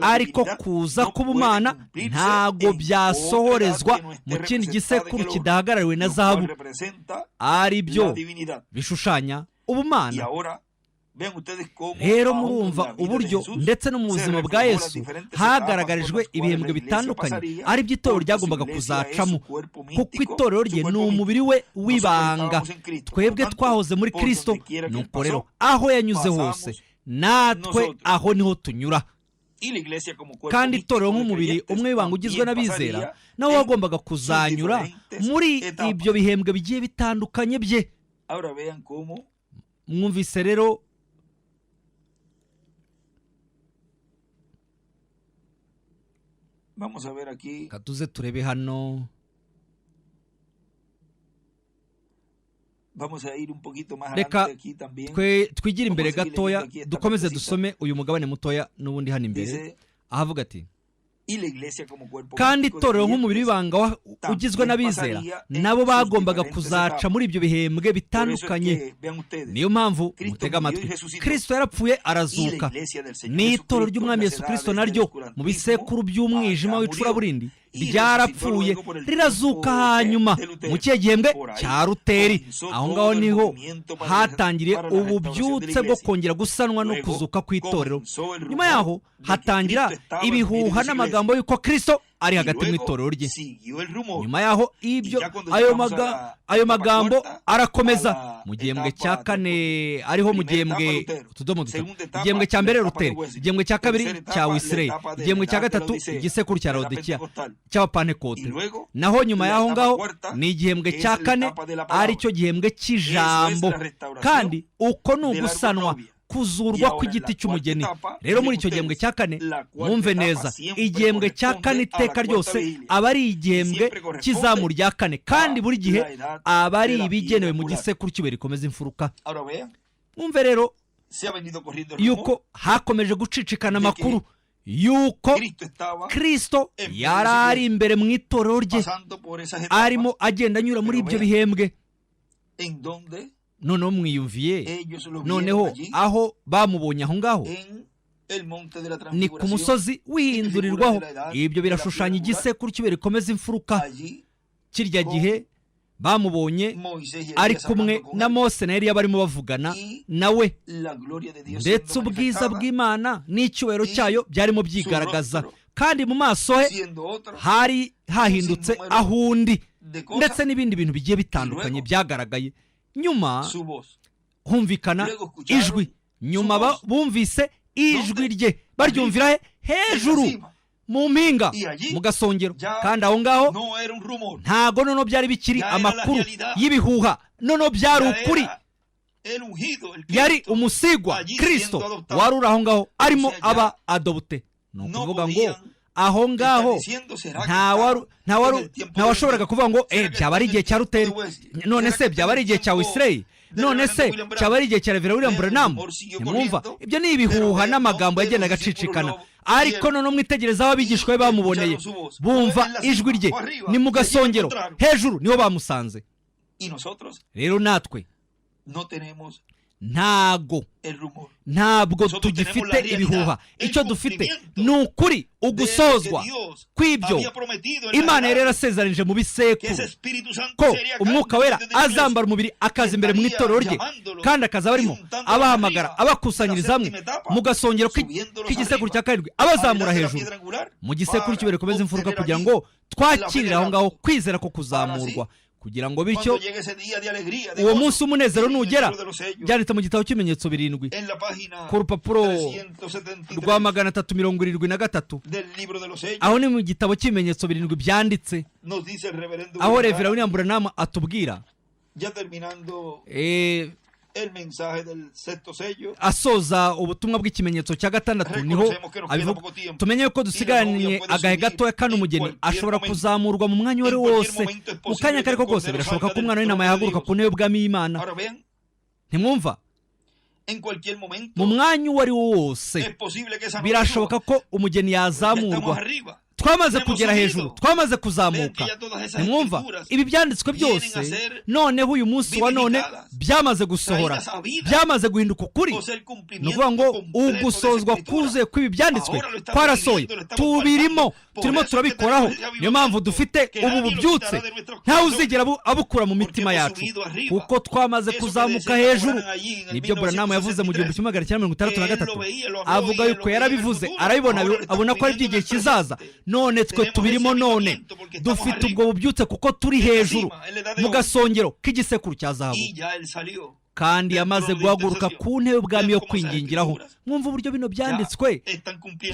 ariko kuza k'ubumana ntago byasohorezwa mu kindi gisekuru kidahagarariwe na zahabu, ari byo bishushanya ubumana. rero murumva uburyo ndetse no mu buzima bwa Yesu hagaragarijwe ibihembwe bitandukanye ari byo itorero ryagombaga kuzacamo, kuko itorero rye ni umubiri we w'ibanga. twebwe twahoze muri Kristo, nuko rero aho yanyuze hose natwe aho niho tunyura. kandi itorero nk'umubiri umwe w'ibanga ugizwe n'abizera nawe wagombaga kuzanyura muri ibyo bihembwe bigiye bitandukanye bye. mwumvise rero katuze turebe hano. reka twigire imbere gatoya, dukomeze dusome uyu mugabane mutoya n'ubundi hano imbere, ahavuga ati kandi itorero nk'umubiri w'ibanga ugizwe n'abizera nabo bagombaga kuzaca muri ibyo bihembwe bitandukanye. niyo mpamvu mutega amatwi, Kristo yarapfuye arazuka. n'itorero ry'umwami Yesu Kristo naryo mu bisekuru by'umwijima w'icuraburindi ryarapfuye rirazuka hanyuma mu kihe gihembwe cya Luteri. aho ngaho niho hatangiriye ububyutse bwo kongera gusanwa no kuzuka kw'itorero. nyuma yaho hatangira ibihuha n'amagambo y'uko Kristo ari hagati mu itorero rye. nyuma yaho ayo magambo arakomeza mu gihembwe cya kane, ariho mu gihembwe utudomo dutatu: igihembwe cya mbere Luteri, igihembwe cya kabiri cya Wesley, igihembwe cya gatatu igisekuru cya Laodikiya cy'abapantekote. naho nyuma y'aho ngaho ni igihembwe cya kane, ari cyo gihembwe cy'ijambo. kandi uko ni ugusanwa, kuzurwa kw'igiti cy'umugeni. rero muri icyo gihembwe cya kane, mwumve neza, igihembwe cya kane iteka ryose aba ari igihembwe cy'izamu rya kane, kandi buri gihe aba ari ibigenewe mu gisekuru cy'ibuye rikomeza imfuruka. mwumve rero yuko hakomeje gucicikana amakuru yuko Kristo yari ari imbere mu itorero rye, arimo agenda anyura muri ibyo bihembwe. noneho mwiyumviye, noneho aho bamubonye aho ngaho ni ku musozi wihindurirwaho. ibyo birashushanya igisekuru cy'ibuye rikomeza imfuruka. kirya gihe bamubonye ari kumwe na Mose na Eliya barimo bavugana nawe, ndetse ubwiza bw'Imana n'icyubahiro cyayo byarimo byigaragaza, kandi mu maso he hari hahindutse ahundi, ndetse n'ibindi bintu bigiye bitandukanye byagaragaye. nyuma humvikana ijwi, nyuma bumvise ijwi rye, baryumvira he? hejuru mu mpinga, mu gasongero. kandi aho ngaho ntago noneho byari bikiri amakuru y'ibihuha, noneho byari ukuri. yari umusigwa Kristo wari uri aho ngaho arimo aba adobute. ni ukuvuga ngo aho ngaho ntawashoboraga kuvuga ngo byaba ari igihe cya Luteri, none se byaba ari igihe cya Wesley, none se cyaba ari igihe cya Reverend William Branham. nimwumva, ibyo ni ibihuha n'amagambo yagendaga acicikana. ariko noneho mwitegereza aho abigishwa be bamuboneye, bumva ijwi rye, ni mu gasongero hejuru niho bamusanze. rero natwe ntabwo tugifite ibihuha. icyo dufite ni ukuri, ugusozwa kw'ibyo Imana yari yarasezeranije mu bisekuru, ko umwuka wera azambara umubiri akaza imbere mu itorero rye, kandi akaza barimo abahamagara, abakusanyiriza hamwe mu gasongero k'igisekuru cya karindwi, abazamura hejuru mu gisekuru cy'ibuye rikomeza imfuruka, kugira ngo twakirire aho ngaho kwizera ko kuzamurwa, kugira ngo bityo uwo munsi w'umunezero nugera. byanditse mu gitabo cy'ibimenyetso 7 ku rupapuro rwa 373, aho ni mu gitabo cy'ibimenyetso 7 byanditse, aho Reverend William Branham atubwira asoza ubutumwa bw'ikimenyetso cya gatandatu niho abivuga, tumenye ko dusigaranye agahe gatoya kandi umugeni ashobora kuzamurwa mu mwanya uwo ari wo wose, mu kanya kariko kose birashoboka ko umwana w'intama yahaguruka ku ntebe y'ubwami y'Imana. Ntimwumva? mu mwanya uwo ari wo wose birashoboka ko umugeni yazamurwa. Twamaze kugera hejuru, twamaze kuzamuka. Ntimwumva? Ibi byanditswe byose noneho uyu munsi wa none byamaze gusohora, byamaze guhinduka ukuri. Ni ukuvuga ngo ugusozwa kuzuye kw'ibi byanditswe twarasohoye, tubirimo, turimo turabikoraho. Niyo mpamvu dufite ubu bubyutse, ntawe uzigera abukura mu mitima yacu, kuko twamaze kuzamuka hejuru. Nibyo Buranamu yavuze mu 1963, avuga yuko yarabivuze, arabibona, abona ko ari iby'igihe kizaza. None twe tubirimo, none dufite ubwo bubyutse kuko turi hejuru mu gasongero k'igisekuru cya zahabu, kandi yamaze guhaguruka ku ntebe y'ubwami yo kwingingiraho. Mwumva uburyo bino byanditswe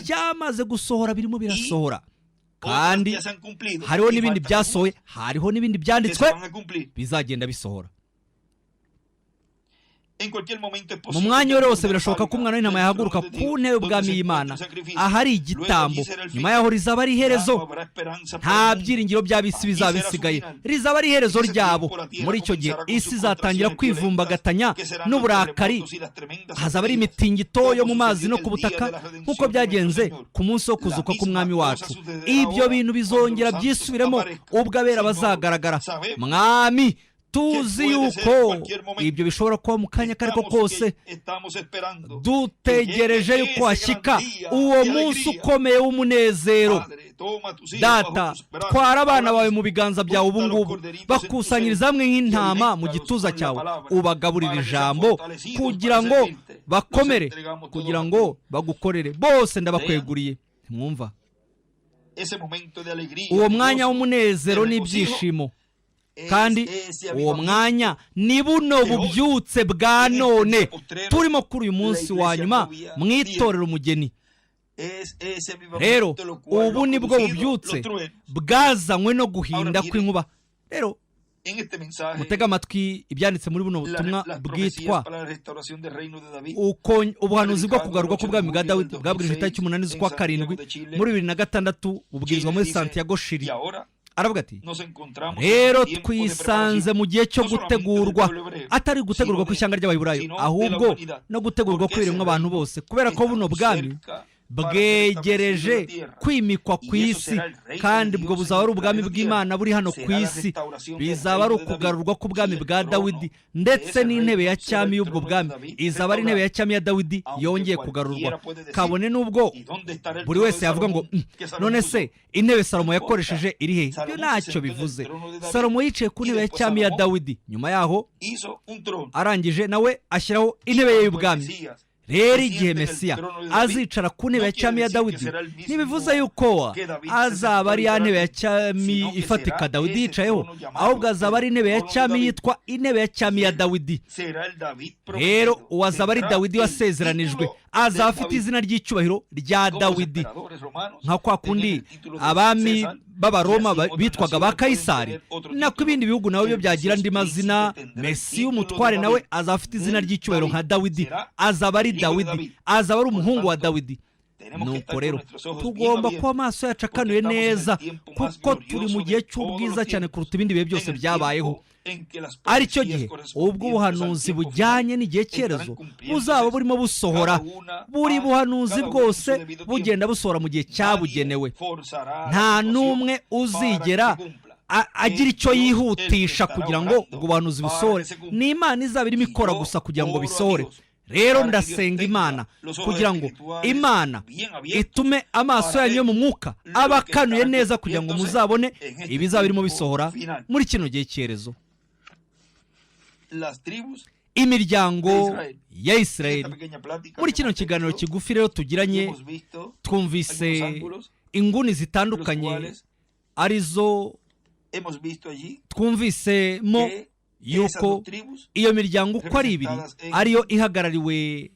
byamaze gusohora, birimo birasohora, kandi hariho n'ibindi byasohoye, hariho n'ibindi byanditswe bizagenda bisohora. Mu mwanya wose wose birashoboka ko umwana w'intama yahaguruka ku ntebe y'ubwami y'Imana, ahari igitambo. Nyuma yaho rizaba ari iherezo, nta byiringiro by'ab'isi bizaba bisigaye, rizaba ari iherezo ryabo. Muri icyo gihe isi izatangira kwivumbagatanya n'uburakari, hazaba ari imitingito yo mu mazi no ku butaka, nk'uko byagenze ku munsi wo kuzuka k'umwami wacu. Ibyo bintu bizongera byisubiremo ubwo abera bazagaragara. Mwami, tuzi yuko ibyo bishobora kuba mu kanya kariko kose. Dutegereje yuko hashyika uwo munsi ukomeye w'umunezero. Data, twara abana bawe mu biganza byawe ubu ngubu, bakusanyiriza hamwe nk'intama mu gituza cyawe, ubagaburira ijambo kugira ngo bakomere, kugira ngo bagukorere. Bose ndabakweguriye. Mwumva? Uwo mwanya w'umunezero n'ibyishimo, kandi uwo mwanya ni buno bubyutse bwa none turimo kuri uyu munsi wa nyuma mwitorera umugeni. Rero ubu ni bwo bubyutse bwazanywe no guhinda kw'inkuba. Rero mutega amatwi ibyanditse muri buno butumwa bwitwa ubuhanuzi bwo kugaruka k'ubwami bwa Dawidi, bwabwirije itariki 8 z'ukwa karindwi muri 2006, bubwirizwa muri Santiago, Chili. Aravuga ati, rero twisanze mu gihe cyo gutegurwa, atari gutegurwa kw'ishyanga ry'Abaheburayo, ahubwo no gutegurwa kw'ibiremwa abantu bose, kubera ko buno bwami bwegereje kwimikwa ku isi, kandi ubwo buzaba ari ubwami bw'Imana buri hano ku isi. Bizaba ari ukugarurwa k'ubwami bwa Dawidi, ndetse n'intebe ya cyami y'ubwo bwami izaba ari intebe ya cyami ya Dawidi yongeye kugarurwa. Kabone n'ubwo buri wese yavuga ngo none se intebe Salomo yakoresheje iri he? Ibyo ntacyo bivuze. Salomo yicaye ku ntebe ya cyami ya Dawidi, nyuma yaho arangije nawe ashyiraho intebe ye y'ubwami. Rero igihe Mesiya azicara ku ntebe ya cyami ya Dawidi, ntibivuze yuko azaba ari ya ntebe ya cyami ifatika Dawidi yicayeho, ahubwo azaba ari intebe ya cyami yitwa intebe ya cyami ya Dawidi. Rero uwazaba ari Dawidi wasezeranijwe, azaba afite izina ry'icyubahiro rya Dawidi, nka kwa kundi abami b'Abaroma bitwaga ba Kayisari, nako ibindi bihugu nawe byo byagira andi mazina. Mesiya umutware nawe azaba afite izina ry'icyubahiro nka Dawidi, azaba ari Dawidi, azaba ari umuhungu wa Dawidi. Nuko rero tugomba kuba amaso yacu akanuye neza, kuko turi mu gihe cy'ubwiza cyane kuruta ibindi bihe byose byabayeho. Ari cyo gihe ubwo ubuhanuzi bujyanye n'igihe cyerezo buzaba burimo busohora. Buri buhanuzi bwose bugenda busohora mu gihe cyabugenewe. Nta n'umwe uzigera agira icyo yihutisha kugira ngo ubwo buhanuzi busohore. Ni Imana izaba irimo ikora gusa kugira ngo bisohore. Rero ndasenga Imana kugira ngo Imana itume amaso yanyu mu mwuka abakanuye neza, kugira ngo muzabone ibizaba birimo bisohora muri kino gihe cyerezo. Imiryango ya Isirayeli. Muri kino kiganiro kigufi rero tugiranye, twumvise inguni zitandukanye, arizo twumvisemo yuko iyo miryango uko ari ibiri ariyo ihagarariwe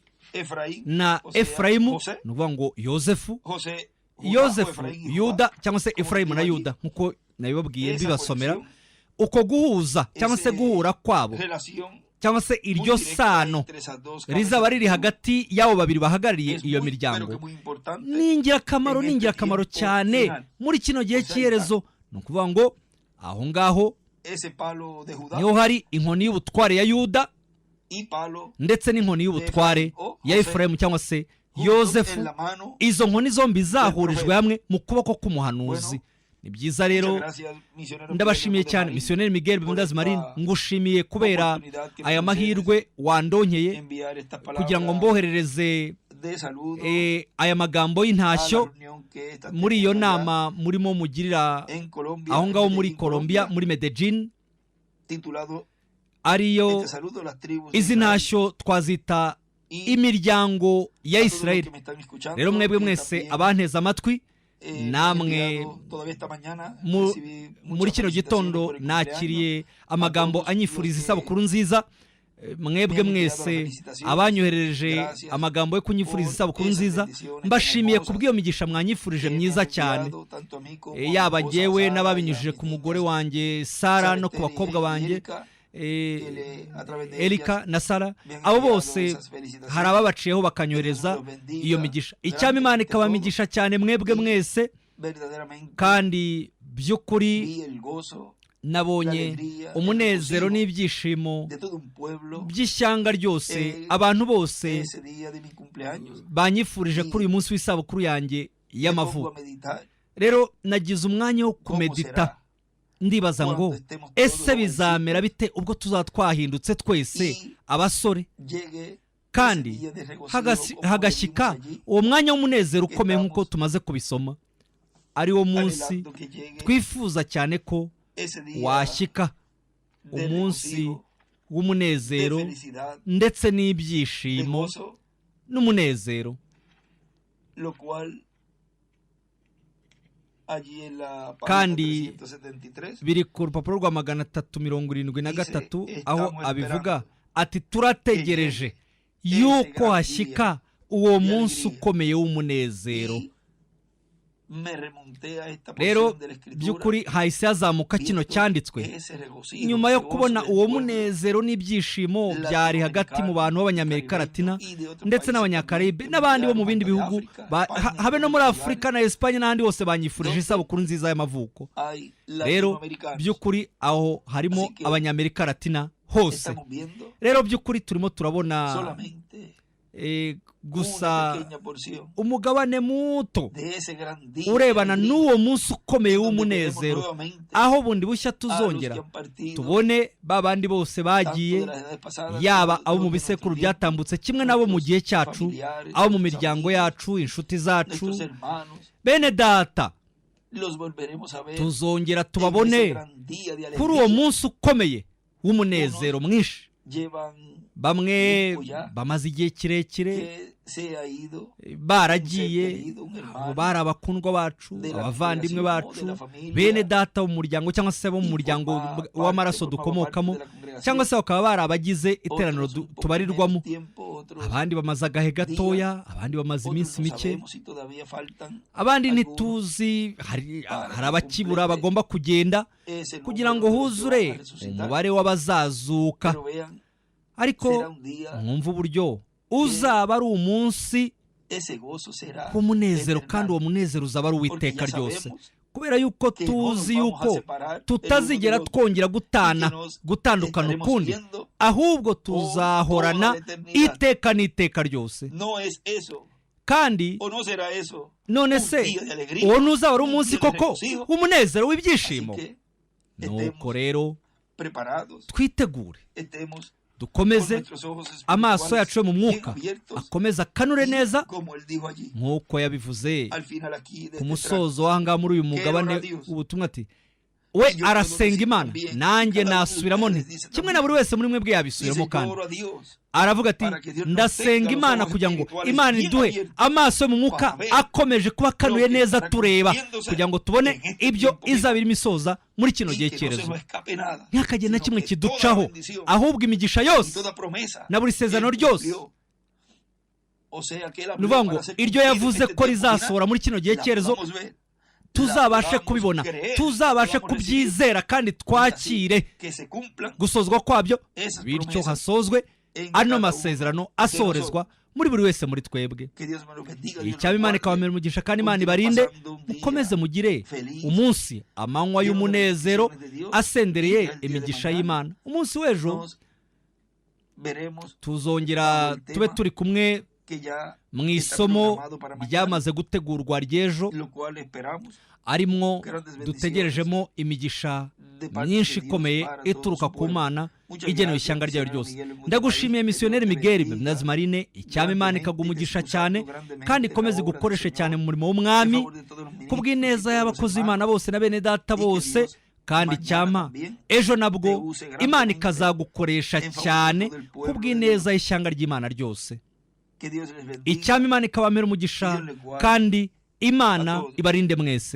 na Efurayimu, ni ukuvuga ngo Yozefu, Yuda, cyangwa se Efurayimu na Yuda, nk'uko nabibabwiye mbibasomera. Uko guhuza cyangwa se guhura kwabo cyangwa se iryo sano rizaba riri hagati y'abo babiri bahagarariye iyo miryango ni ingirakamaro cyane muri kino gihe cy'iherezo. ni ukuvuga ngo aho ngaho niho hari inkoni y'ubutware ya Yuda ndetse n'inkoni y'ubutware ya Efurayimu cyangwa se Yozefu. izo nkoni zombi zahurijwe hamwe mu kuboko k'umuhanuzi. ni byiza rero, ndabashimiye cyane misiyoneri Miguel Bundazi Marine, ngushimiye kubera aya mahirwe wandonkeye kugira ngo mboherereze aya magambo y'intashyo muri iyo nama murimo mugirira aho ngaho muri Colombia, muri Medellin, ariyo izi ntashyo twazita imiryango ya Isirayeli. rero mwebwe mwese abanteze amatwi, namwe muri kino gitondo nakiriye amagambo anyifuriza isabukuru nziza. mwebwe mwese abanyoherereje amagambo yo kunyifuriza isabukuru nziza, mbashimiye kubw'iyo migisha mwanyifurije myiza cyane, yaba jyewe n'ababinyujije ku mugore wanjye Sara no ku bakobwa banjye Erika na Sara. abo bose hari ababaciyeho bakanyohereza iyo migisha. icyama Imana ikabamigisha cyane mwebwe mwese, kandi by'ukuri nabonye umunezero n'ibyishimo by'ishyanga ryose. abantu bose banyifurije kuri uyu munsi w'isabukuru yanjye y'amavuko. rero nagize umwanya wo kumedita, ndibaza ngo ese bizamera bite ubwo tuzaba twahindutse twese abasore, kandi hagashyika uwo mwanya w'umunezero ukomeye nk'uko tumaze kubisoma. ari wo munsi twifuza cyane ko washyika, umunsi w'umunezero ndetse n'ibyishimo n'umunezero. kandi biri ku rupapuro rwa 373 aho abivuga ati turategereje yuko hashyika uwo munsi ukomeye w'umunezero. rero by'ukuri hahise hazamuka kino cyanditswe nyuma yo kubona uwo munezero n'ibyishimo byari hagati mu bantu b'Abanyamerika Latina ndetse n'Abanyakaribe n'abandi bo mu bindi bihugu, habe no muri Afurika na Espanye n'ahandi hose banyifurije isabukuru nziza y'amavuko. rero by'ukuri aho harimo Abanyamerika Latina hose. rero by'ukuri turimo turabona gusa umugabane muto urebana n'uwo munsi ukomeye w'umunezero, aho bundi bushya tuzongera tubone babandi bose bagiye, yaba abo mu bisekuru byatambutse kimwe nabo mu gihe cyacu, abo mu miryango yacu, inshuti zacu, bene data, tuzongera tubabone kuri uwo munsi ukomeye w'umunezero mwinshi. bamwe bamaze igihe kirekire baragiye, bari abakundwa bacu, abavandimwe bacu, bene data mu muryango cyangwa se bo mu muryango w'amaraso dukomokamo, cyangwa se bakaba bari abagize iteraniro tubarirwamo. abandi bamaze agahe gatoya, abandi bamaze iminsi mike, abandi ntituzi, hari abakibura bagomba kugenda kugira ngo huzure umubare w'abazazuka. ariko mwumva uburyo uzaba ari umunsi w'umunezero, kandi uwo munezero uzaba ari uw'iteka ryose, kubera yuko tuzi yuko tutazigera twongera gutandukana ukundi, ahubwo tuzahorana iteka n'iteka ryose. kandi none se uwo ntuzaba ari umunsi koko w'umunezero w'ibyishimo? nuko rero twitegure, dukomeze amaso yacu yo mu mwuka akomeza akanure neza nk'uko yabivuze ku musozo w'ahangaha muri uyu mugabane w'ubutumwa ati we arasenga Imana, nanjye nasubiramo nti kimwe na buri wese muri mwebwe yabisubiramo. kandi aravuga ati ndasenga Imana kugira ngo Imana iduhe amaso yo mu mwuka akomeje kuba akanuye neza tureba, kugira ngo tubone ibyo izaba irimo isoza muri kino gihe cyerezo. ntihakagire na kimwe kiducaho, ahubwo imigisha yose na buri sezerano ryose, ni ukuvuga ngo iryo yavuze ko rizasohora muri kino gihe cyerezo tuzabashe kubibona, tuzabashe kubyizera kandi twakire gusozwa kwabyo, bityo hasozwe ano masezerano asorezwa muri buri wese muri twebwe. Icyaba Imana ikabamera umugisha kandi Imana ibarinde, mukomeze mugire umunsi amanywa y'umunezero asendereye imigisha y'Imana. Umunsi w'ejo tuzongera tube turi kumwe mu isomo ryamaze gutegurwa ry'ejo, arimwo dutegerejemo imigisha myinshi ikomeye ituruka ku Mana igenewe ishyanga ryayo ryose. Ndagushimiye misiyoneri Miguel Bernazi Marine, icyaba Imana ikaguha umugisha cyane kandi ikomeze gukoresha cyane mu murimo w'umwami kubw'ineza y'abakozi b'Imana bose na bene data bose, kandi cyama ejo nabwo Imana ikazagukoresha cyane kubw'ineza y'ishyanga ry'Imana ryose. Icyama Imana ikabamera umugisha kandi Imana ibarinde mwese.